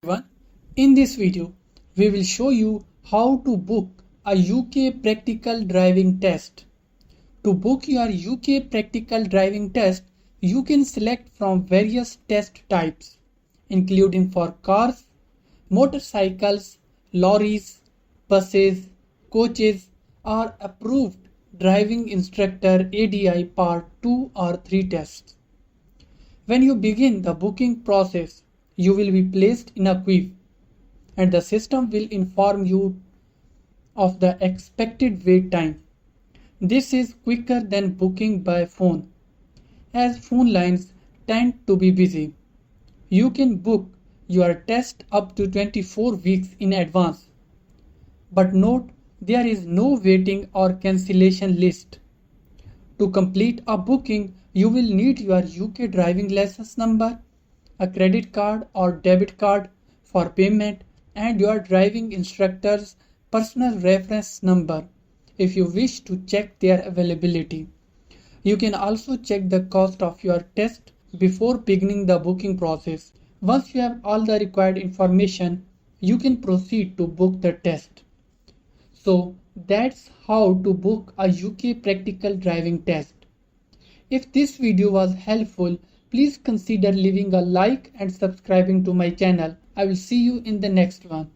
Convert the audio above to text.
Everyone. In this video, we will show you how to book a UK practical driving test. To book your UK practical driving test, you can select from various test types, including for cars, motorcycles, lorries, buses, coaches, or approved driving instructor ADI Part 2 or 3 tests. When you begin the booking process, you will be placed in a queue and the system will inform you of the expected wait time. This is quicker than booking by phone, as phone lines tend to be busy. You can book your test up to 24 weeks in advance. But note, there is no waiting or cancellation list. To complete a booking, you will need your UK driving license number, a credit card or debit card for payment, and your driving instructor's personal reference number if you wish to check their availability. You can also check the cost of your test before beginning the booking process. Once you have all the required information, you can proceed to book the test. So that's how to book a UK practical driving test. If this video was helpful, please consider leaving a like and subscribing to my channel. I will see you in the next one.